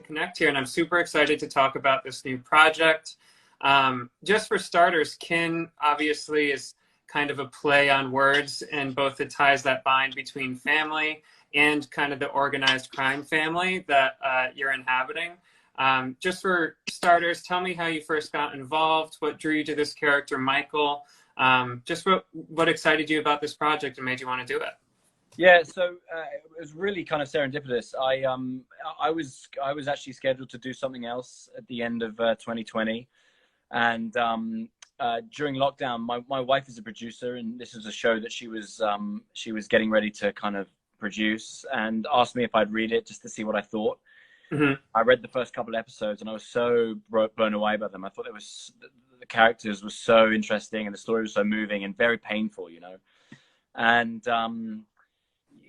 connect here, and I'm super excited to talk about this new project. Just for starters, Kin obviously is kind of a play on words and both the ties that bind between family and kind of the organized crime family that you're inhabiting. Just for starters, tell me how you first got involved, what drew you to this character, Michael, just what excited you about this project and made you want to do it. Yeah, so it was really kind of serendipitous. I was actually scheduled to do something else at the end of 2020, and during lockdown, my wife is a producer, and this was a show that she was getting ready to kind of produce, and asked me if I'd read it just to see what I thought. Mm-hmm. I read the first couple of episodes, and I was so blown away by them. I thought the characters were so interesting, and the story was so moving and very painful, you know, and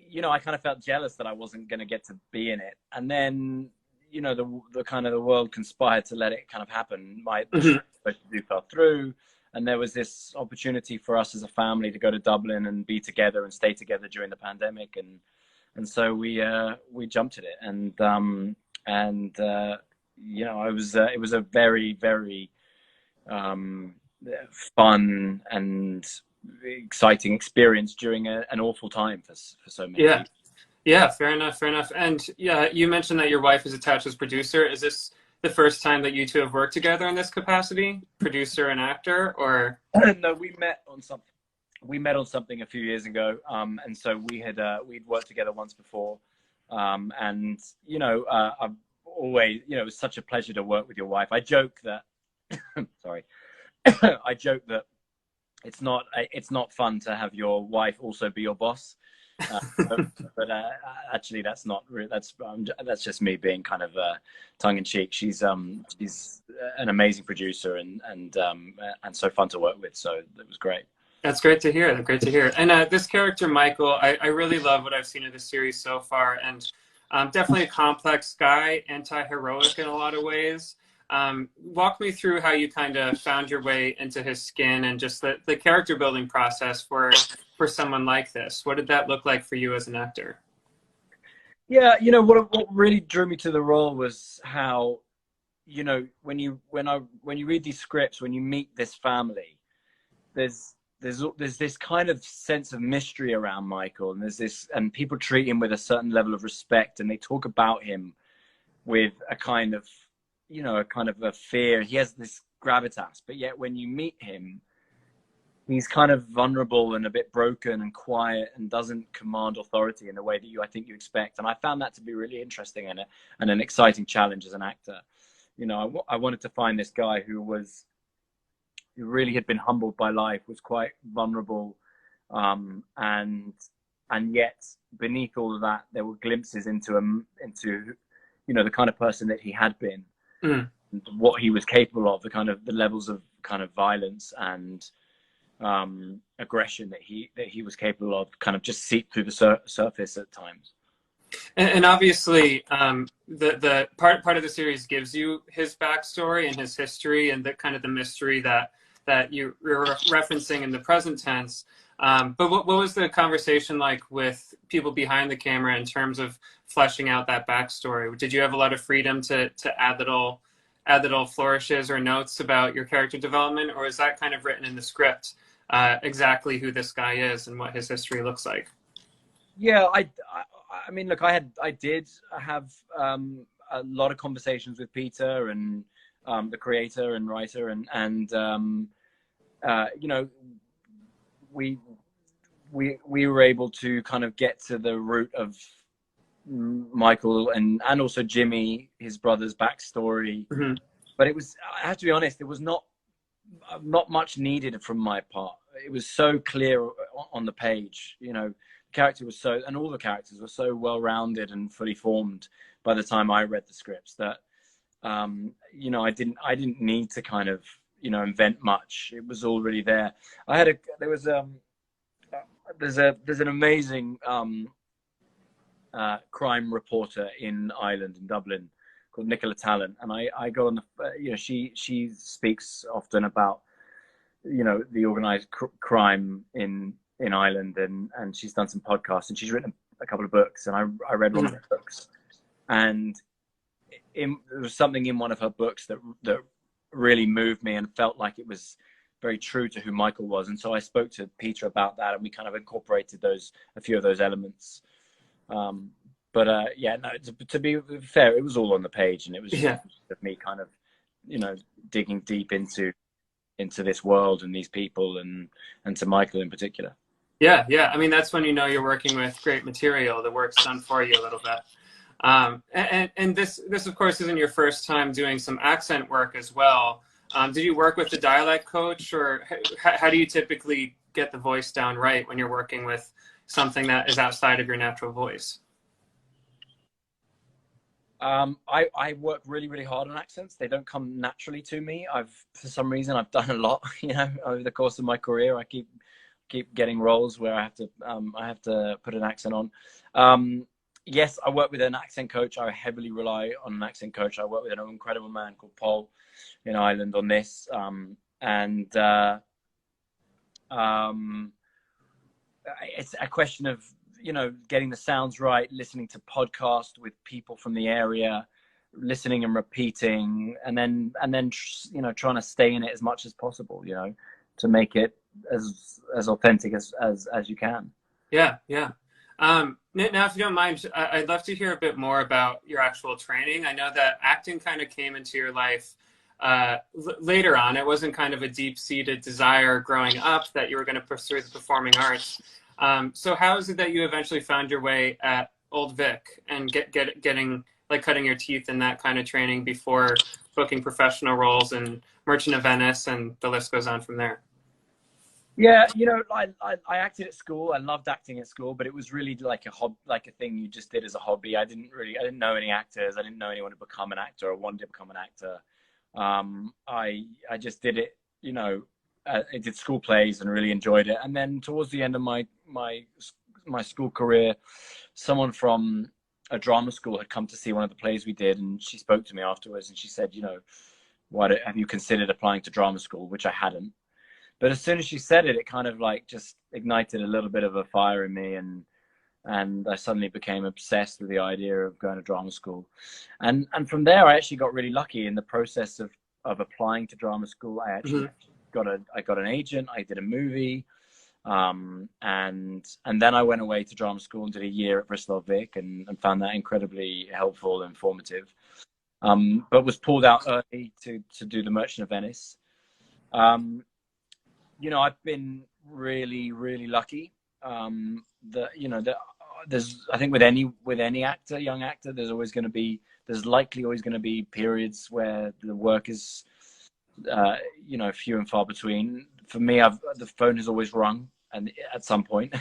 you know, I kind of felt jealous that I wasn't going to get to be in it. And then, you know, the kind of the world conspired to let it kind of happen. My supposed to do fell through, and there was this opportunity for us as a family to go to Dublin and be together and stay together during the pandemic, and so we jumped at it, and you know, it was a very, very fun and exciting experience during an awful time for so many people. Yeah, fair enough. And yeah, you mentioned that your wife is attached as producer. Is this the first time that you two have worked together in this capacity, producer and actor, or? No, we met on something a few years ago, and so we'd worked together once before, and you know, I've always, you know, it was such a pleasure to work with your wife. I joke that sorry I joke that it's not fun to have your wife also be your boss, but actually that's not really, that's just me being kind of tongue in cheek. She's an amazing producer and so fun to work with. So it was great. That's great to hear. Great to hear. And this character Michael, I really love what I've seen of the series so far, and definitely a complex guy, anti-heroic in a lot of ways. Walk me through how you kind of found your way into his skin and just the character building process for someone like this. What did that look like for you as an actor? Yeah, you know, what really drew me to the role was how, you know, when you read these scripts, when you meet this family, there's this kind of sense of mystery around Michael, and people treat him with a certain level of respect, and they talk about him with a kind of, you know, a kind of a fear. He has this gravitas, but yet when you meet him, he's kind of vulnerable and a bit broken and quiet and doesn't command authority in the way that I think you expect. And I found that to be really interesting and an exciting challenge as an actor. You know, I wanted to find this guy who really had been humbled by life, was quite vulnerable, and yet beneath all of that, there were glimpses into you know, the kind of person that he had been. What he was capable of, the levels of kind of violence and aggression that he was capable of, kind of just seep through the surface at times. And obviously, the part of the series gives you his backstory and his history and the kind of the mystery that you're referencing in the present tense. But what was the conversation like with people behind the camera in terms of fleshing out that backstory? Did you have a lot of freedom to add little flourishes or notes about your character development, or is that kind of written in the script exactly who this guy is and what his history looks like? Yeah, I mean, look, I did have a lot of conversations with Peter and the creator and writer, and you know, we were able to kind of get to the root of Michael and also Jimmy, his brother's backstory. But it was, I have to be honest, it was not much needed from my part. It was so clear on the page, you know. The character was and all the characters were so well rounded and fully formed by the time I read the scripts that you know, I didn't need to kind of, you know, invent much. It was already there. There's an amazing crime reporter in Ireland, in Dublin, called Nicola Tallant, and I go on you know, she speaks often about, you know, the organized crime in Ireland, and she's done some podcasts, and she's written a couple of books, and I read one of her books, and there was something in one of her books that really moved me and felt like it was very true to who Michael was. And so I spoke to Peter about that, and we kind of incorporated a few of those elements. Yeah, no, to be fair, it was all on the page, and it was just me kind of, digging deep into this world and these people, and to Michael in particular. Yeah, yeah. I mean, that's when you know you're working with great material. The work's done for you a little bit. And this of course isn't your first time doing some accent work as well. Did you work with the dialect coach, or how do you typically get the voice down right when you're working with something that is outside of your natural voice? I work really, really hard on accents. They don't come naturally to me. For some reason, I've done a lot, over the course of my career. I keep getting roles where I have to put an accent on. Yes, I work with an accent coach. I heavily rely on an accent coach. I work with an incredible man called Paul in Ireland on this. It's a question of, getting the sounds right, listening to podcasts with people from the area, listening and repeating, and then trying to stay in it as much as possible, to make it as authentic as you can. Yeah, yeah. Now, if you don't mind, I'd love to hear a bit more about your actual training. I know that acting kind of came into your life later on. It wasn't kind of a deep-seated desire growing up that you were going to pursue the performing arts. So how is it that you eventually found your way at Old Vic and getting cutting your teeth in that kind of training before booking professional roles in Merchant of Venice, and the list goes on from there? Yeah, I acted at school. I loved acting at school, but it was really like a thing you just did as a hobby. I didn't know any actors. I didn't know anyone to become an actor or wanted to become an actor. I just did it, I did school plays and really enjoyed it. And then towards the end of my school career, someone from a drama school had come to see one of the plays we did, and she spoke to me afterwards, and she said, have you considered applying to drama school? Which I hadn't. But as soon as she said it, it kind of just ignited a little bit of a fire in me, and I suddenly became obsessed with the idea of going to drama school. And from there, I actually got really lucky in the process of applying to drama school. I actually got an agent. I did a movie, and then I went away to drama school and did a year at Bristol Vic, and found that incredibly helpful and informative. But was pulled out early to do the Merchant of Venice. I've been really, really lucky. There's, I think with any actor, young actor, there's likely always going to be periods where the work is, few and far between. For me, the phone has always rung, and at some point,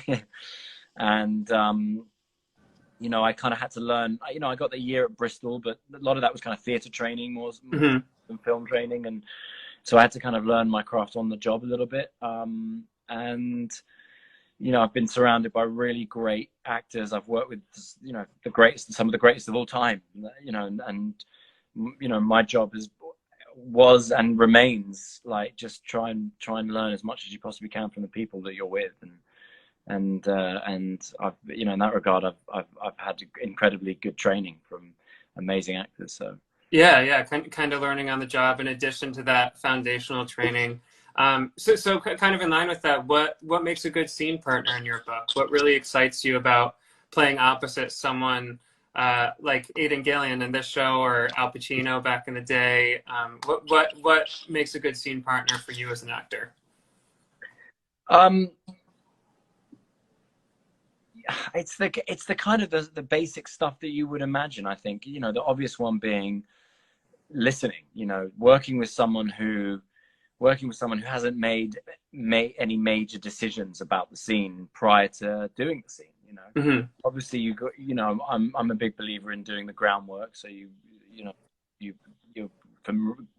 and I kind of had to learn. I got the year at Bristol, but a lot of that was kind of theatre training more than film training, and so I had to kind of learn my craft on the job a little bit. And I've been surrounded by really great actors. I've worked with, the greatest, some of the greatest of all time, and my job was and remains just try and learn as much as you possibly can from the people that you're with. And I've, in that regard, I've had incredibly good training from amazing actors. So. Yeah, kind of learning on the job in addition to that foundational training. So kind of in line with that, what makes a good scene partner in your book? What really excites you about playing opposite someone like Aidan Gillen in this show, or Al Pacino back in the day? What makes a good scene partner for you as an actor? It's the kind of the basic stuff that you would imagine. I think the obvious one being listening. Working with someone who hasn't made any major decisions about the scene prior to doing the scene. Obviously you got, I'm a big believer in doing the groundwork, so you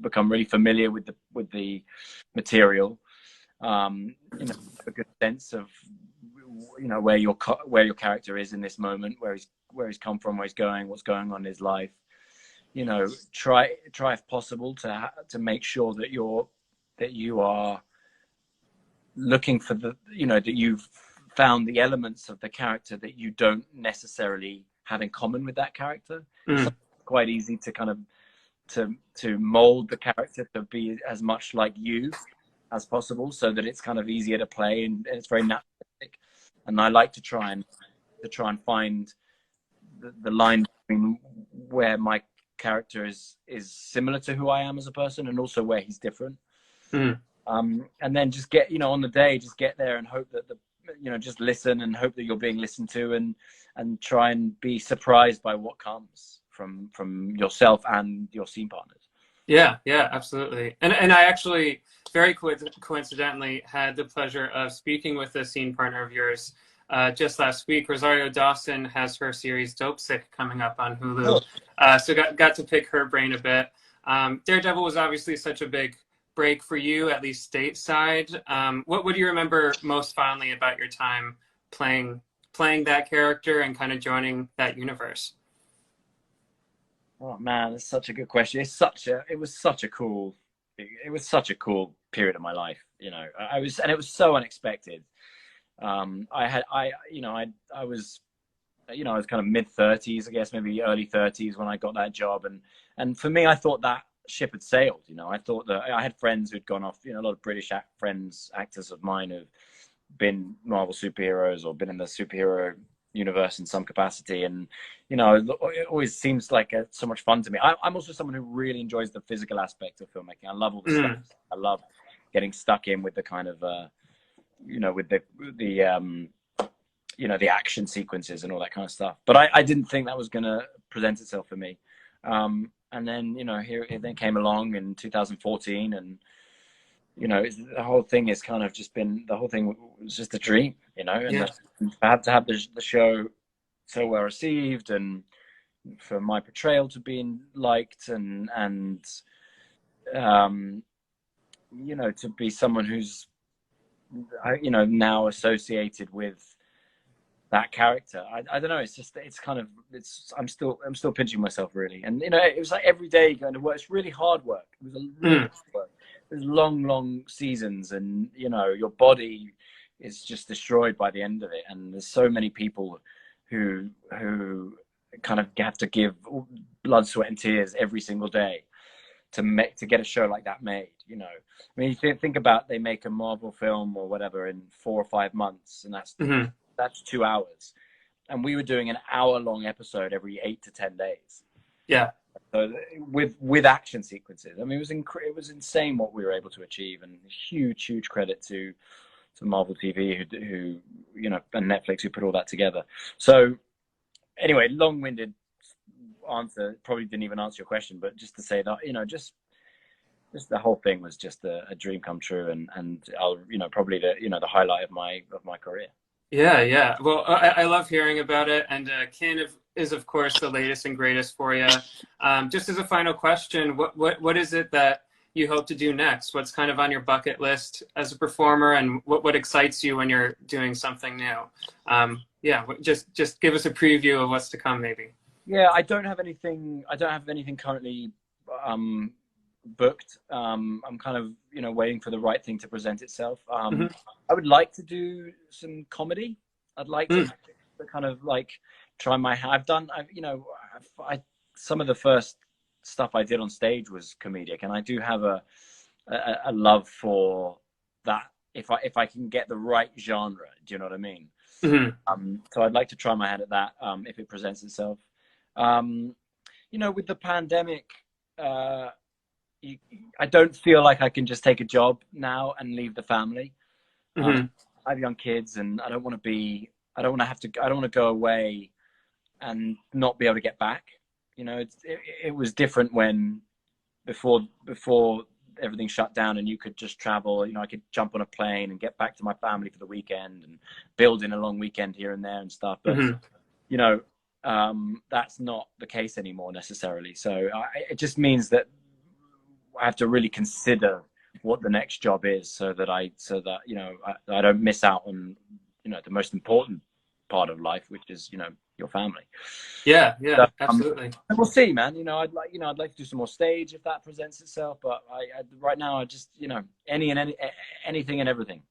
become really familiar with the material, a good sense of where your character is in this moment, where he's come from, where he's going, what's going on in his life. Try if possible to make sure that you are looking for that you've found the elements of the character that you don't necessarily have in common with that character. quite easy to kind of to mold the character to be as much like you as possible, so that it's kind of easier to play and it's very naturalistic. And I like to try and find the line between where my character is similar to who I am as a person, and also where he's different. Mm. And then just get, on the day, just get there and hope that just listen and hope that you're being listened to, and try and be surprised by what comes from yourself and your scene partners. Yeah, absolutely. And I actually very coincidentally had the pleasure of speaking with a scene partner of yours just last week. Rosario Dawson has her series Dope Sick coming up on Hulu. So got to pick her brain a bit. Daredevil was obviously such a big break for you, at least stateside. What do you remember most fondly about your time playing that character and kind of joining that universe? Oh man, it's such a good question. It was such a cool period of my life. It was so unexpected. I was kind of mid-30s, I guess, maybe early 30s when I got that job, and for me, I thought that ship had sailed. I thought that I had friends who'd gone off. A lot of British actors of mine who've been Marvel superheroes or been in the superhero universe in some capacity, and it always seems like so much fun to me. I'm also someone who really enjoys the physical aspect of filmmaking. I love all the stuff. I love getting stuck in with the kind of with the action sequences and all that kind of stuff. But I didn't think that was going to present itself for me. And then here it then came along in 2014, and the whole thing has kind of just been, the whole thing was just a dream, and to have the show so well received, and for my portrayal to be liked, and to be someone who's now associated with that character. I don't know, I'm still pinching myself, really. And it was like every day going to work. It's really hard work. It was a really hard work. There's long seasons, and your body is just destroyed by the end of it. And there's so many people who kind of have to give blood, sweat, and tears every single day to get a show like that made. I mean, you think about, they make a Marvel film or whatever in 4 or 5 months, and that's 2 hours, and we were doing an hour-long episode every 8 to 10 days. Yeah. So with action sequences, I mean, it was insane what we were able to achieve, and huge credit to Marvel TV who and Netflix who put all that together. So anyway, long-winded answer, probably didn't even answer your question, but just to say that just the whole thing was just a dream come true, and I'll probably the highlight of my career. Yeah. Well, I love hearing about it, and Kin is of course the latest and greatest for you. Just as a final question, what is it that you hope to do next? What's kind of on your bucket list as a performer, and what excites you when you're doing something new? Just give us a preview of what's to come, maybe. Yeah, I don't have anything currently booked. I'm kind of waiting for the right thing to present itself. I would like to do some comedy. I'd like to kind of like try my hand. Some of the first stuff I did on stage was comedic, and I do have a love for that. If I can get the right genre, do you know what I mean? So I'd like to try my hand at that if it presents itself. With the pandemic, I don't feel like I can just take a job now and leave the family. I have young kids, and I don't want to go away and not be able to get back. It was different when before everything shut down and you could just travel. I could jump on a plane and get back to my family for the weekend and build in a long weekend here and there and stuff. But that's not the case anymore necessarily. So it just means that I have to really consider what the next job is, so that I don't miss out on the most important part of life, which is your family. Yeah, so, absolutely. And we'll see, man. I'd like to do some more stage if that presents itself, but right now I just anything and everything.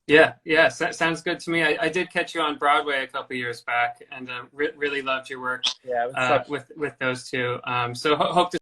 Yeah, yeah, sounds good to me. I did catch you on Broadway a couple years back, and really loved your work Yeah, it was such with those two. So hope to